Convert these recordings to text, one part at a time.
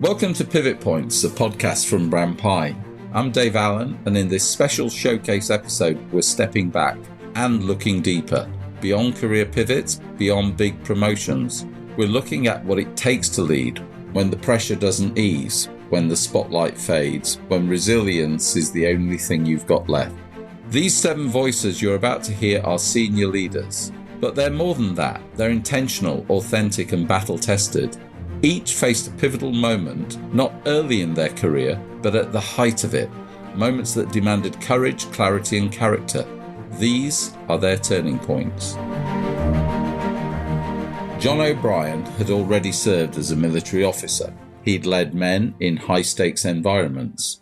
Welcome to Pivot Points, a podcast from Brand Pie. I'm Dave Allen, and in this special showcase episode, we're stepping back and looking deeper, beyond career pivots, beyond big promotions. We're looking at what it takes to lead when the pressure doesn't ease, when the spotlight fades, when resilience is the only thing you've got left. These 7 voices you're about to hear are senior leaders, but they're more than that. They're intentional, authentic, and battle-tested. Each faced a pivotal moment, not early in their career, but at the height of it. Moments that demanded courage, clarity, and character. These are their turning points. John O'Brien had already served as a military officer. He'd led men in high-stakes environments.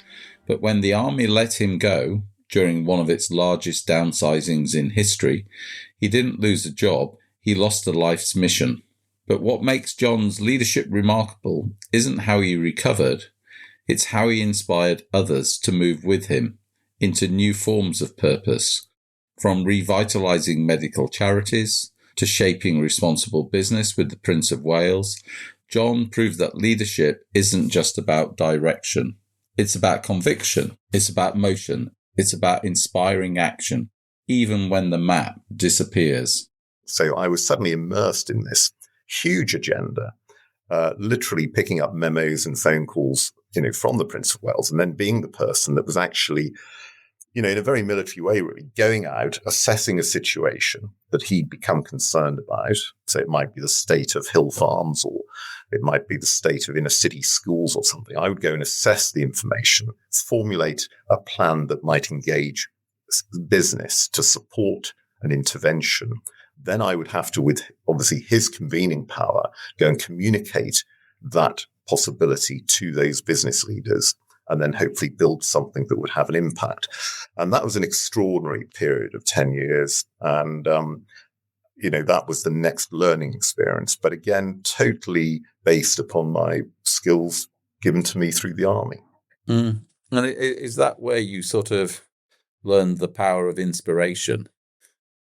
But when the army let him go, during one of its largest downsizings in history, he didn't lose a job, he lost a life's mission. But what makes John's leadership remarkable isn't how he recovered, it's how he inspired others to move with him into new forms of purpose, from revitalising medical charities to shaping responsible business with the Prince of Wales. John proved that leadership isn't just about direction. It's about conviction. It's about motion. It's about inspiring action, even when the map disappears. So I was suddenly immersed in this huge agenda, literally picking up memos and phone calls, from the Prince of Wales, and then being the person that was actually, in a very military way, really going out, assessing a situation that he'd become concerned about. So it might be the state of hill farms, or it might be the state of inner city schools or something. I would go and assess the information, formulate a plan that might engage business to support an intervention. Then I would have to, with obviously his convening power, go and communicate that possibility to those business leaders, and then hopefully build something that would have an impact. And that was an extraordinary period of 10 years. And, that was the next learning experience. But again, totally based upon my skills given to me through the army. And is that where you sort of learned the power of inspiration?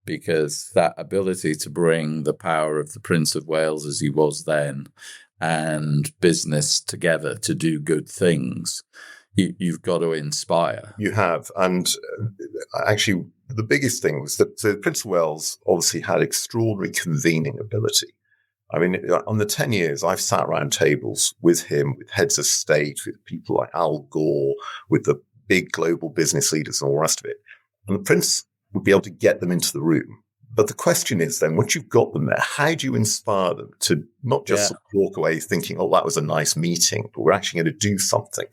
Because that ability to bring the power of the Prince of Wales as he was then and business together to do good things, you've got to inspire. You have. And actually, the biggest thing was that the Prince of Wales obviously had extraordinary convening ability. I mean, on the 10 years, I've sat around tables with him, with heads of state, with people like Al Gore, with the big global business leaders and all the rest of it. And the Prince would be able to get them into the room. But the question is then, once you've got them there, how do you inspire them to not just walk away thinking, oh, that was a nice meeting, but we're actually going to do something?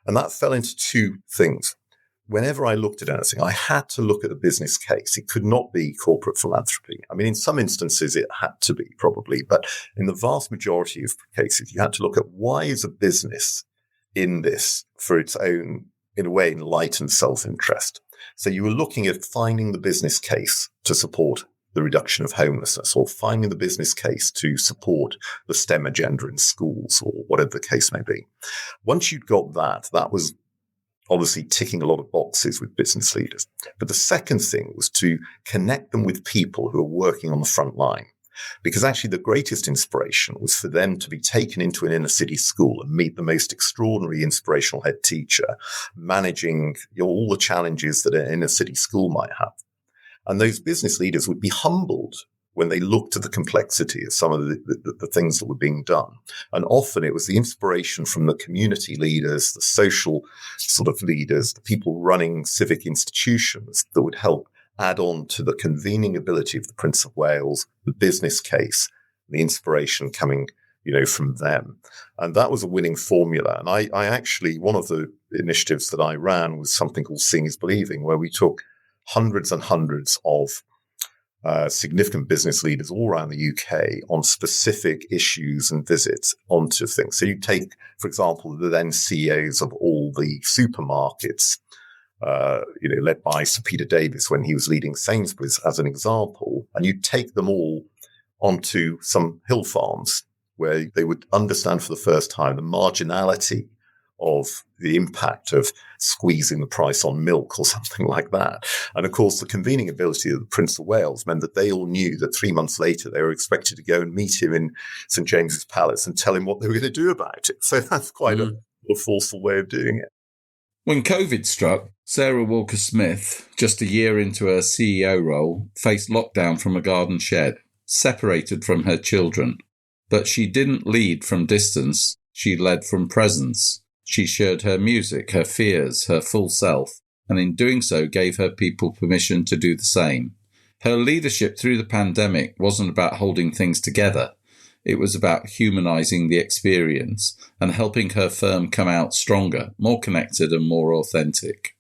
And that fell into 2 things. Whenever I looked at anything, I had to look at the business case. It could not be corporate philanthropy. I mean, in some instances, it had to be probably, but in the vast majority of cases, you had to look at why is a business in this for its own, in a way, enlightened self-interest. So you were looking at finding the business case to support the reduction of homelessness, or finding the business case to support the STEM agenda in schools, or whatever the case may be. Once you'd got that, that was obviously ticking a lot of boxes with business leaders. But the second thing was to connect them with people who are working on the front line. Because actually the greatest inspiration was for them to be taken into an inner city school and meet the most extraordinary inspirational head teacher, managing all the challenges that an inner city school might have. And those business leaders would be humbled when they looked at the complexity of some of the things that were being done. And often it was the inspiration from the community leaders, the social sort of leaders, the people running civic institutions that would help add on to the convening ability of the Prince of Wales, the business case, the inspiration coming, from them. And that was a winning formula. And I actually, one of the initiatives that I ran was something called Seeing is Believing, where we took hundreds and hundreds of significant business leaders all around the UK on specific issues and visits onto things. So you take, for example, the then CEOs of all the supermarkets, led by Sir Peter Davis when he was leading Sainsbury's as an example, and you take them all onto some hill farms where they would understand for the first time the marginality of the impact of squeezing the price on milk or something like that. And of course, the convening ability of the Prince of Wales meant that they all knew that 3 months later they were expected to go and meet him in St. James's Palace and tell him what they were going to do about it. So that's quite a forceful way of doing it. When COVID struck, Sarah Walker-Smith, just a year into her CEO role, faced lockdown from a garden shed, separated from her children. But she didn't lead from distance, she led from presence. She shared her music, her fears, her full self, and in doing so gave her people permission to do the same. Her leadership through the pandemic wasn't about holding things together. It was about humanizing the experience and helping her firm come out stronger, more connected and more authentic.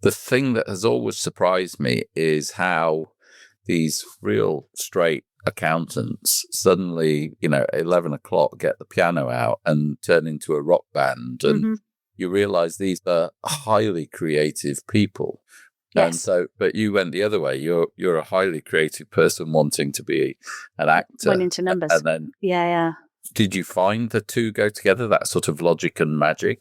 The thing that has always surprised me is how these real straight accountants suddenly, 11 o'clock, get the piano out and turn into a rock band. And you realize these are highly creative people. Yes. And so, but you went the other way. You're a highly creative person wanting to be an actor. Went into numbers. And then, yeah. Did you find the two go together, that sort of logic and magic?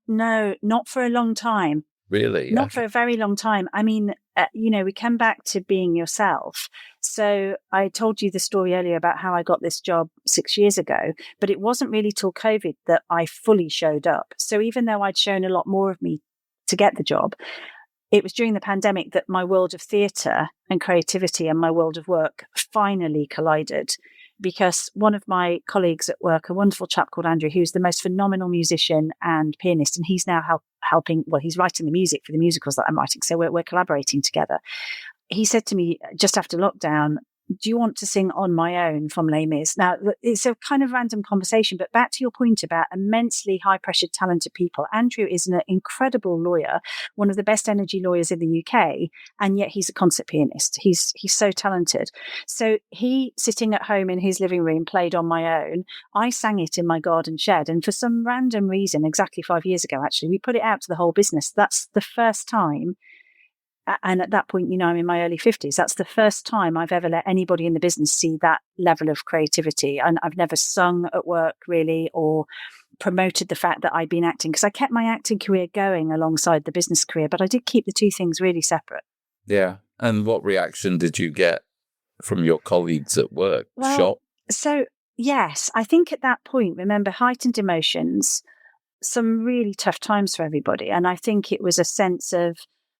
No, not for a long time. Really? Not for a very long time. I mean, we come back to being yourself. So I told you the story earlier about how I got this job 6 years ago, but it wasn't really till COVID that I fully showed up. So even though I'd shown a lot more of me to get the job, it was during the pandemic that my world of theatre and creativity and my world of work finally collided. Because one of my colleagues at work, a wonderful chap called Andrew, who's the most phenomenal musician and pianist, and he's now helping, he's writing the music for the musicals that I'm writing. So we're collaborating together. He said to me just after lockdown, do you want to sing On My Own from Les Mis? Now, it's a kind of random conversation, but back to your point about immensely high-pressured, talented people. Andrew is an incredible lawyer, one of the best energy lawyers in the UK, and yet he's a concert pianist. He's so talented. So he, sitting at home in his living room, played On My Own. I sang it in my garden shed, and for some random reason, exactly 5 years ago, actually, we put it out to the whole business. That's the first time. And at that point, I'm in my early 50s. That's the first time I've ever let anybody in the business see that level of creativity. And I've never sung at work, really, or promoted the fact that I'd been acting, because I kept my acting career going alongside the business career, but I did keep the two things really separate. Yeah. And what reaction did you get from your colleagues at work? Well, Shock? So, yes, I think at that point, remember, heightened emotions, some really tough times for everybody. And I think it was a sense of,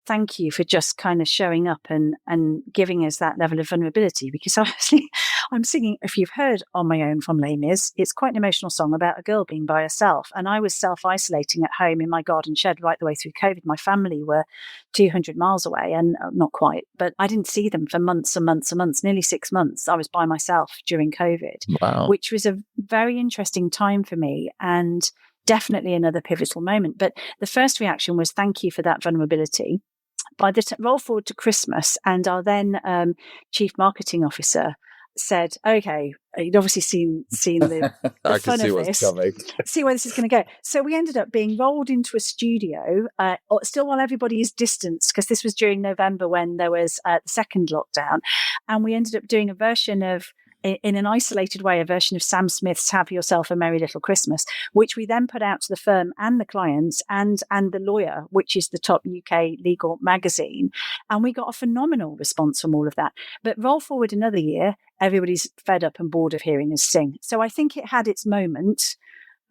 thank you for just kind of showing up and giving us that level of vulnerability, because obviously I'm singing, if you've heard On My Own from Les Mis, it's quite an emotional song about a girl being by herself. And I was self-isolating at home in my garden shed right the way through COVID. My family were 200 miles away, and not quite, but I didn't see them for months and months and months, nearly 6 months. I was by myself during COVID, Wow. Which was a very interesting time for me, and definitely another pivotal moment. But the first reaction was, thank you for that vulnerability. By the roll forward to Christmas, and our then chief marketing officer said, "Okay, you'd obviously seen the I fun can see of what's this. coming. See where this is going to go." So we ended up being rolled into a studio, still while everybody is distanced, because this was during November when there was the second lockdown, and we ended up doing a version of, in an isolated way, a version of Sam Smith's Have Yourself a Merry Little Christmas, which we then put out to the firm and the clients and the lawyer, which is the top UK legal magazine. And we got a phenomenal response from all of that. But roll forward another year, everybody's fed up and bored of hearing us sing. So I think it had its moment.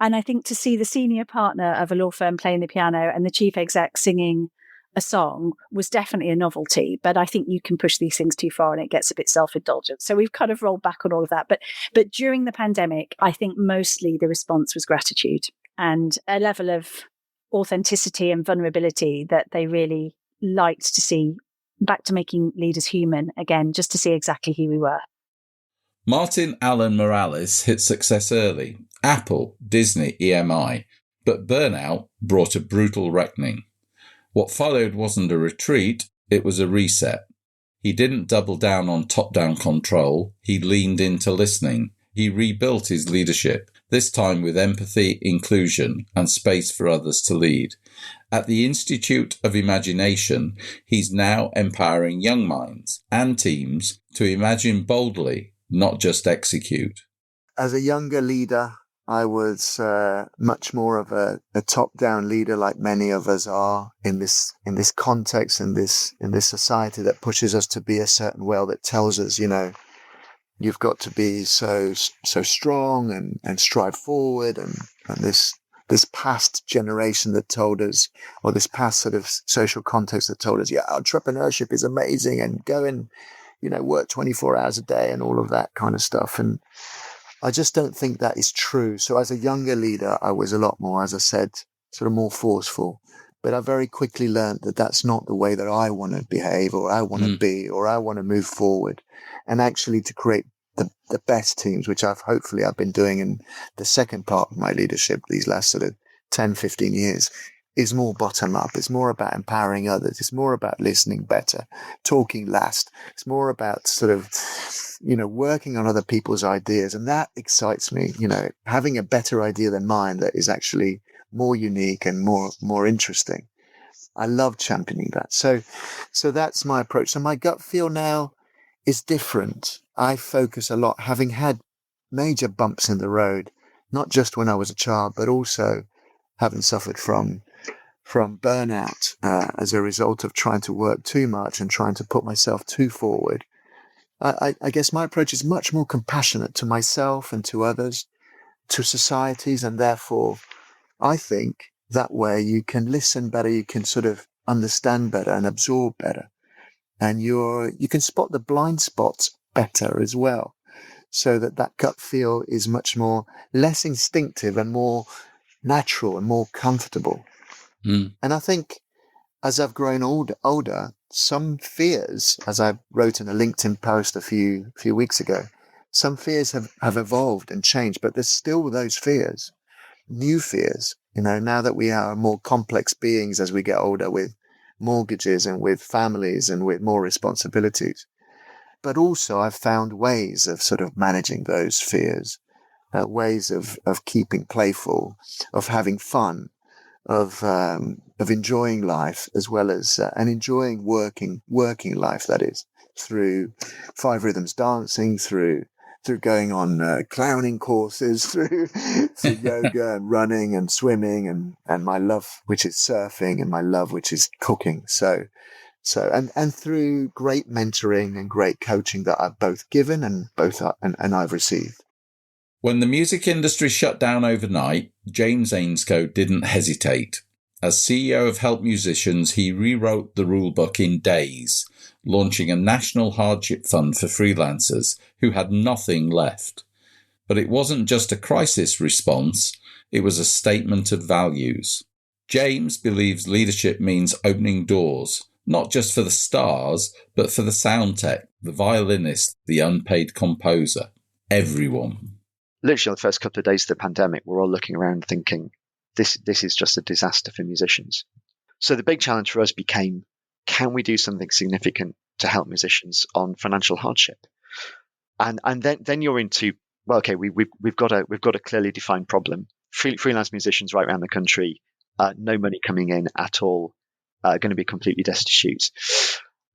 And I think to see the senior partner of a law firm playing the piano and the chief exec singing a song was definitely a novelty, but I think you can push these things too far and it gets a bit self-indulgent. So we've kind of rolled back on all of that. But during the pandemic, I think mostly the response was gratitude and a level of authenticity and vulnerability that they really liked to see, back to making leaders human again, just to see exactly who we were. Martin Allen Morales hit success early. Apple, Disney, EMI. But burnout brought a brutal reckoning. What followed wasn't a retreat, it was a reset. He didn't double down on top-down control, he leaned into listening. He rebuilt his leadership, this time with empathy, inclusion, and space for others to lead. At the Institute of Imagination, he's now empowering young minds and teams to imagine boldly, not just execute. As a younger leader, I was much more of a top-down leader, like many of us are in this context, in this society that pushes us to be a certain way, that tells us, you've got to be so strong and strive forward, and this past generation that told us, or this past sort of social context that told us, yeah, entrepreneurship is amazing, and go and work 24 hours a day and all of that kind of stuff. And I just don't think that is true. So as a younger leader, I was a lot more, as I said, sort of more forceful. But I very quickly learned that that's not the way that I want to behave, or I want to be, or I want to move forward. And actually to create the best teams, which I've been doing in the second part of my leadership these last sort of 10, 15 years, is more bottom up. It's more about empowering others. It's more about listening better, talking last. It's more about sort of, working on other people's ideas. And that excites me, having a better idea than mine that is actually more unique and more interesting. I love championing that. So that's my approach. So my gut feel now is different. I focus a lot, having had major bumps in the road, not just when I was a child, but also having suffered from burnout as a result of trying to work too much and trying to put myself too forward. I guess my approach is much more compassionate to myself and to others, to societies, and therefore I think that way you can listen better, you can sort of understand better and absorb better, and you can spot the blind spots better as well, so that gut feel is much more less instinctive and more natural and more comfortable. And I think as I've grown older, some fears, as I wrote in a LinkedIn post a few weeks ago, some fears have evolved and changed, but there's still those fears, new fears, now that we are more complex beings as we get older, with mortgages and with families and with more responsibilities. But also I've found ways of sort of managing those fears, ways of keeping playful, of having fun, of enjoying life, as well as and enjoying working life, that is, through 5 Rhythms dancing, through going on clowning courses, through yoga and running and swimming, and my love, which is surfing, and my love, which is cooking. So and through great mentoring and great coaching that I've both given and I've received. When the music industry shut down overnight, James Ainscough didn't hesitate. As CEO of Help Musicians, he rewrote the rulebook in days, launching a national hardship fund for freelancers who had nothing left. But it wasn't just a crisis response, it was a statement of values. James believes leadership means opening doors, not just for the stars, but for the sound tech, the violinist, the unpaid composer, everyone. Literally on the first couple of days of the pandemic, we're all looking around thinking, this is just a disaster for musicians. So the big challenge for us became, can we do something significant to help musicians on financial hardship? And then you're into, well, okay, we've got a clearly defined problem. Freelance musicians right around the country, no money coming in at all, going to be completely destitute.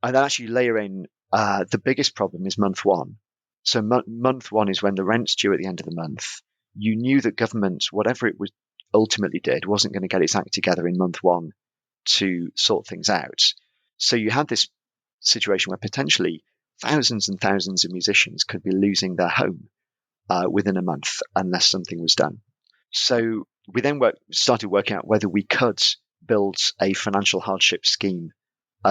And then actually layer in the biggest problem is month one. So month one is when the rent's due at the end of the month. You knew that government, whatever it was ultimately did, wasn't going to get its act together in month one to sort things out. So you had this situation where potentially thousands and thousands of musicians could be losing their home within a month unless something was done. So we then started working out whether we could build a financial hardship scheme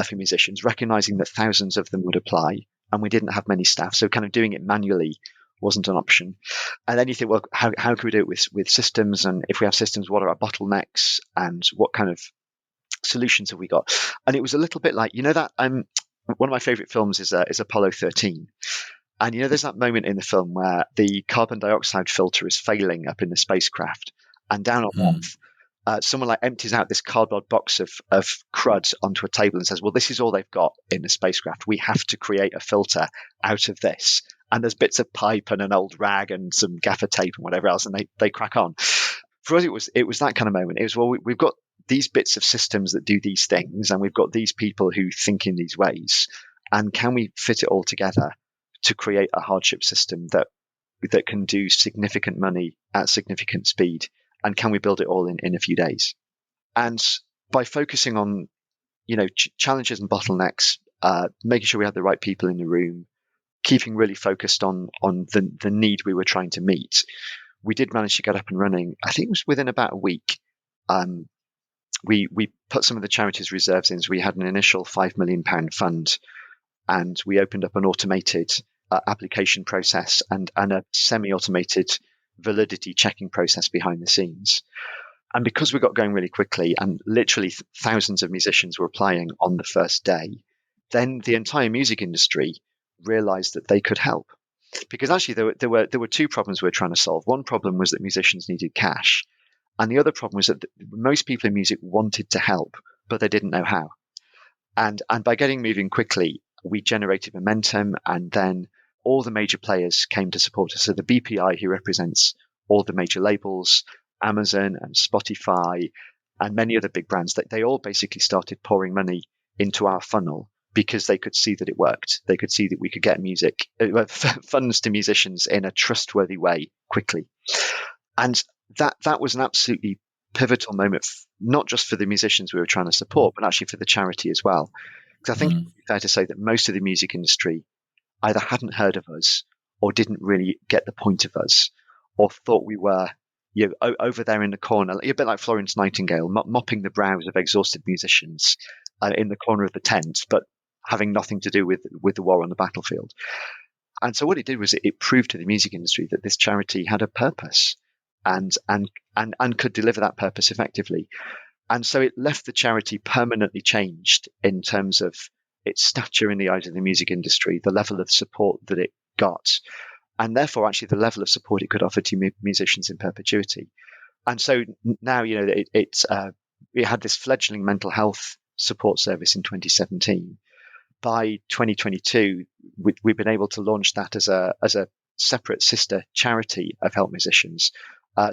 for musicians, recognizing that thousands of them would apply. And we didn't have many staff, so kind of doing it manually wasn't an option. And then you think, well, how can we do it with systems? And if we have systems, what are our bottlenecks? And what kind of solutions have we got? And it was a little bit like, that one of my favorite films is Apollo 13. And there's that moment in the film where the carbon dioxide filter is failing up in the spacecraft, and down on Earth, someone empties out this cardboard box of crud onto a table and says, well, this is all they've got in the spacecraft. We have to create a filter out of this. And there's bits of pipe and an old rag and some gaffer tape and whatever else, and they crack on. For us, it was that kind of moment. It was, well, we've got these bits of systems that do these things, and we've got these people who think in these ways. And can we fit it all together to create a hardship system that that can do significant money at significant speed? And can we build it all in a few days? And by focusing on, challenges and bottlenecks, making sure we had the right people in the room, keeping really focused on the need we were trying to meet, we did manage to get up and running. I think it was within about a week. We put some of the charity's reserves in. So we had an initial £5 million fund, and we opened up an automated application process and a semi-automated validity checking process behind the scenes. And because we got going really quickly, and literally thousands of musicians were applying on the first day, then the entire music industry realized that they could help. Because actually there were two problems we were trying to solve. One problem was that musicians needed cash. And the other problem was that most people in music wanted to help, but they didn't know how. And by getting moving quickly, we generated momentum, and then all the major players came to support us. So the BPI, who represents all the major labels, Amazon and Spotify and many other big brands, they all basically started pouring money into our funnel because they could see that it worked. They could see that we could get funds to musicians in a trustworthy way quickly. And that was an absolutely pivotal moment, not just for the musicians we were trying to support, but actually for the charity as well. Because I think it's fair to say that most of the music industry either hadn't heard of us or didn't really get the point of us, or thought we were over there in the corner, a bit like Florence Nightingale, mopping the brows of exhausted musicians in the corner of the tent, but having nothing to do with the war on the battlefield. And so what it did was it proved to the music industry that this charity had a purpose and could deliver that purpose effectively. And so it left the charity permanently changed in terms of its stature in the eyes of the music industry, the level of support that it got, and therefore actually the level of support it could offer to musicians in perpetuity. And so now, it had this fledgling mental health support service in 2017. By 2022, we've been able to launch that as a separate sister charity of Help Musicians,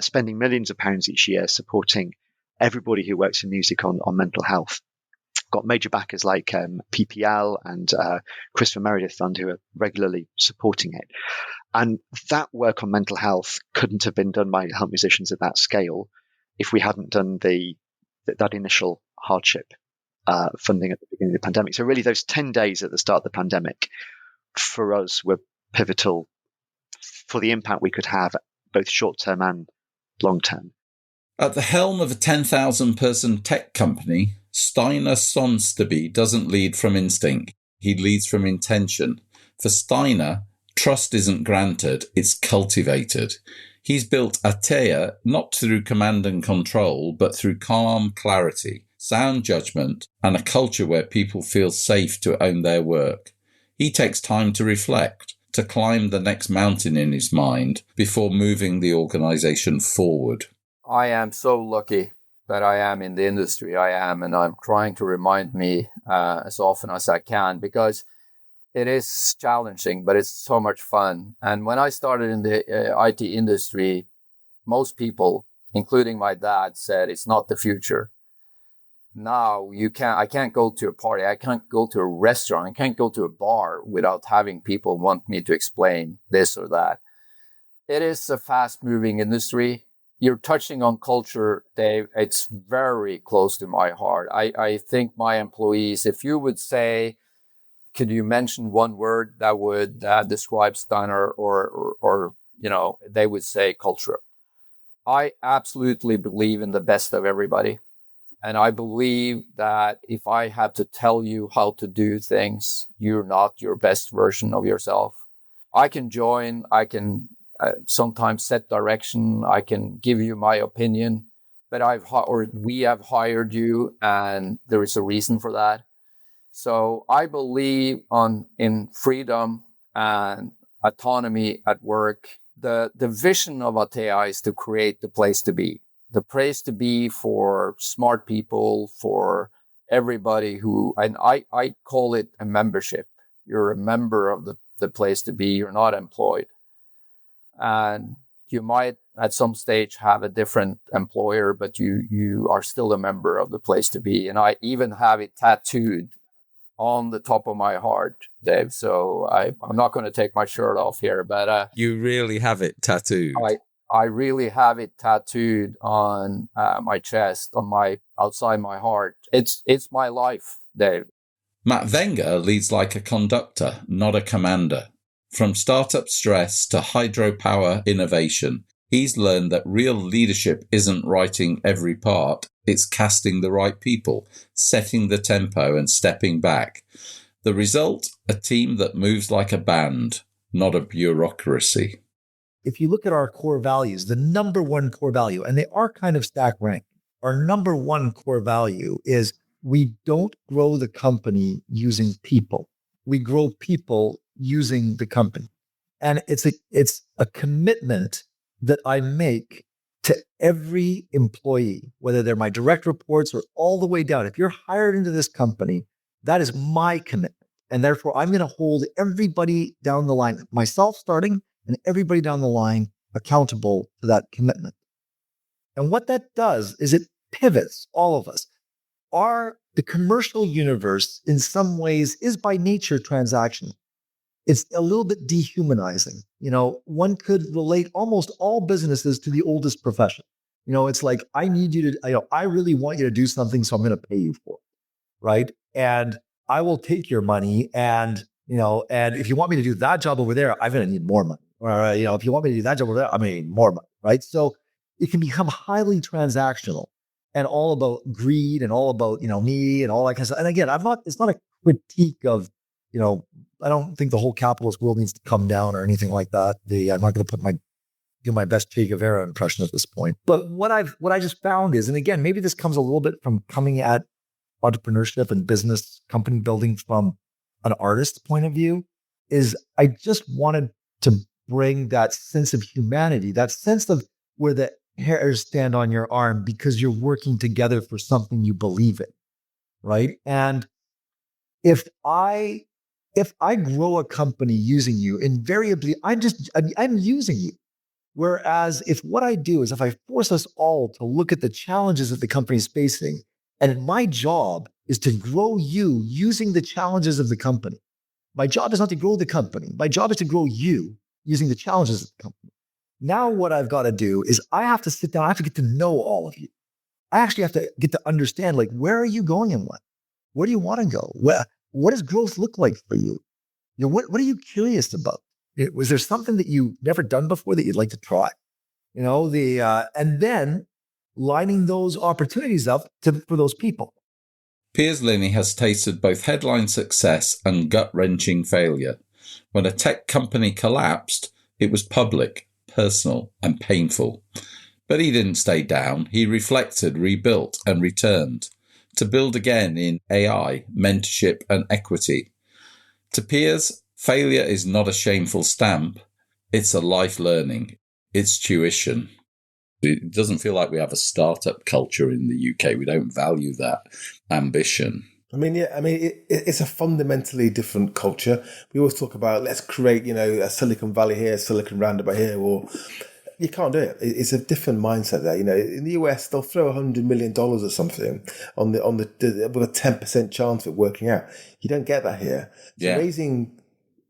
spending millions of pounds each year supporting everybody who works in music on mental health. Got major backers like PPL and Christopher Meredith Fund, who are regularly supporting it. And that work on mental health couldn't have been done by Help Musicians at that scale if we hadn't done that initial hardship funding at the beginning of the pandemic. So really those 10 days at the start of the pandemic for us were pivotal for the impact we could have, both short-term and long-term. At the helm of a 10,000-person tech company, Steiner Sonsteby doesn't lead from instinct. He leads from intention. For Steiner, trust isn't granted, it's cultivated. He's built Atea not through command and control, but through calm clarity, sound judgment, and a culture where people feel safe to own their work. He takes time to reflect, to climb the next mountain in his mind before moving the organization forward. I am so lucky that I am in the industry I am, and I'm trying to remind me as often as I can, because it is challenging, but it's so much fun. And when I started in the IT industry, most people, including my dad, said it's not the future. Now I can't go to a party, I can't go to a restaurant, I can't go to a bar without having people want me to explain this or that. It is a fast-moving industry. You're touching on culture, Dave. It's very close to my heart. I think my employees, if you would say, could you mention one word that would describe Steiner, or they would say culture. I absolutely believe in the best of everybody. And I believe that if I had to tell you how to do things, you're not your best version of yourself. I can join, I can sometimes set direction, I can give you my opinion, but we have hired you, and there is a reason for that. So I believe in freedom and autonomy at work. The vision of Atea is to create the place to be. The place to be for smart people, for everybody and I call it a membership. You're a member of the place to be. You're not employed. And you might at some stage have a different employer, but you are still a member of the place to be. And I even have it tattooed on the top of my heart, Dave. So I'm not going to take my shirt off here, but you really have it tattooed. I really have it tattooed on my chest, outside my heart. It's my life, Dave. Matt Wenger leads like a conductor, not a commander. From startup stress to hydropower innovation, he's learned that real leadership isn't writing every part, it's casting the right people, setting the tempo and stepping back. The result, a team that moves like a band, not a bureaucracy. If you look at our core values, the number one core value, and they are kind of stack ranked, our number one core value is we don't grow the company using people. We grow people using the company. And it's a commitment that I make to every employee, whether they're my direct reports or all the way down. If you're hired into this company, that is my commitment. And therefore, I'm going to hold everybody down the line, myself starting, and everybody down the line accountable to that commitment. And what that does is it pivots all of us. The commercial universe, in some ways, is by nature transactional. It's a little bit dehumanizing. One could relate almost all businesses to the oldest profession. It's like, I need you to, I really want you to do something, so I'm going to pay you for it, right? And I will take your money, and if you want me to do that job over there, I'm going to need more money. Or, if you want me to do that job over there, I'm going to need more money, right? So it can become highly transactional and all about greed and all about, me and all that kind of stuff. And again, it's not a critique of, I don't think the whole capitalist world needs to come down or anything like that. I'm not going to do my best Che Guevara impression at this point. But what I just found is, and again, maybe this comes a little bit from coming at entrepreneurship and business company building from an artist's point of view, is I just wanted to bring that sense of humanity, that sense of where the hairs stand on your arm because you're working together for something you believe in, right? And if I grow a company using you, invariably, I'm using you. Whereas if what I do is if I force us all to look at the challenges that the company is facing, and my job is to grow you using the challenges of the company. My job is not to grow the company. My job is to grow you using the challenges of the company. Now what I've got to do is I have to sit down. I have to get to know all of you. I actually have to get to understand, like, where are you going in life? Where do you want to go? What does growth look like for you? What are you curious about? Was there something that you've never done before that you'd like to try? And then lining those opportunities up for those people. Piers Linney has tasted both headline success and gut-wrenching failure. When a tech company collapsed, it was public, personal, and painful. But he didn't stay down. He reflected, rebuilt, and returned to build again in AI, mentorship, and equity. To Piers, failure is not a shameful stamp. It's a life learning. It's tuition. It doesn't feel like we have a startup culture in the UK. We don't value that ambition. It's a fundamentally different culture. We always talk about, let's create, a Silicon Valley here, Silicon Roundabout here, or you can't do it. It's a different mindset there. In the US, they'll throw $100 million or something with a 10% chance of it working out. You don't get that here. So raising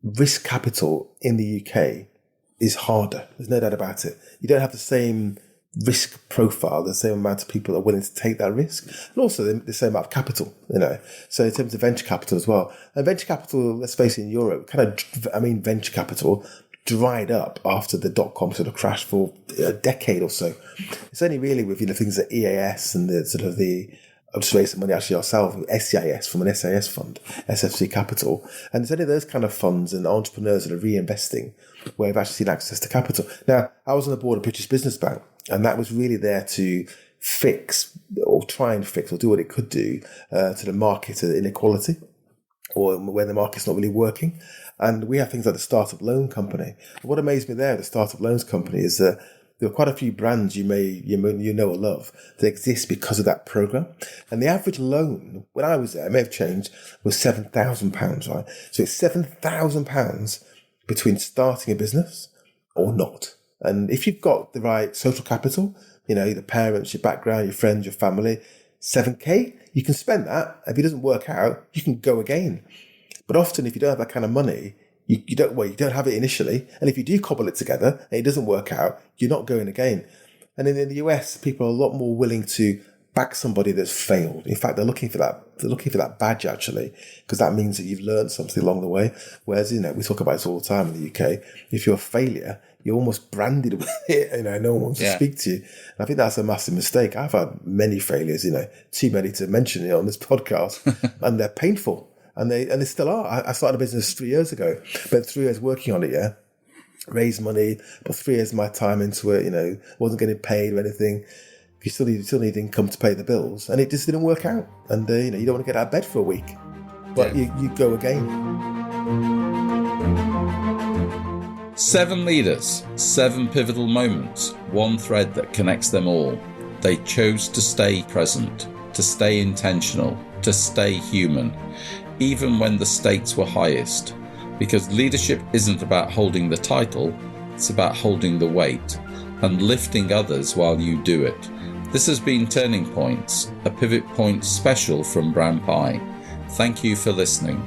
risk capital in the UK is harder. There's no doubt about it. You don't have the same risk profile, the same amount of people that are willing to take that risk, and also the same amount of capital, So in terms of venture capital as well, and venture capital, let's face it, in Europe, venture capital dried up after the dot-com sort of crash for a decade or so. It's only really with things like EAS and I'll just raise some money actually ourselves, SCIS from an SAS fund, SFC Capital. And it's only those kind of funds and entrepreneurs that are reinvesting where they've actually seen access to capital. Now, I was on the board of British Business Bank, and that was really there to fix or try and fix or do what it could do to the market inequality, or where the market's not really working. And we have things like the Startup Loan Company. What amazed me there, the Startup Loans Company, is that there are quite a few brands you know or love that exist because of that program. And the average loan, when I was there, it may have changed, was £7,000, right? So it's £7,000 between starting a business or not. And if you've got the right social capital, the parents, your background, your friends, your family, 7K, you can spend that. If it doesn't work out, you can go again. But often if you don't have that kind of money, you don't have it initially. And if you do cobble it together and it doesn't work out, you're not going again. And in the US, people are a lot more willing to back somebody that's failed. In fact, they're looking for that badge actually, because that means that you've learned something along the way. Whereas, we talk about this all the time in the UK. If you're a failure, you're almost branded with it. No one wants to speak to you. And I think that's a massive mistake. I've had many failures, too many to mention it on this podcast, and they're painful. And they still are. I started a business 3 years ago, spent 3 years working on it, raised money, put 3 years of my time into it, wasn't getting paid or anything. You still need income to pay the bills, and it just didn't work out. And you don't want to get out of bed for a week, but you go again. 7 leaders, 7 pivotal moments, one thread that connects them all. They chose to stay present, to stay intentional, to stay human, even when the stakes were highest. Because leadership isn't about holding the title, it's about holding the weight and lifting others while you do it. This has been Turning Points, a Pivot Point special from Brand Pie. Thank you for listening.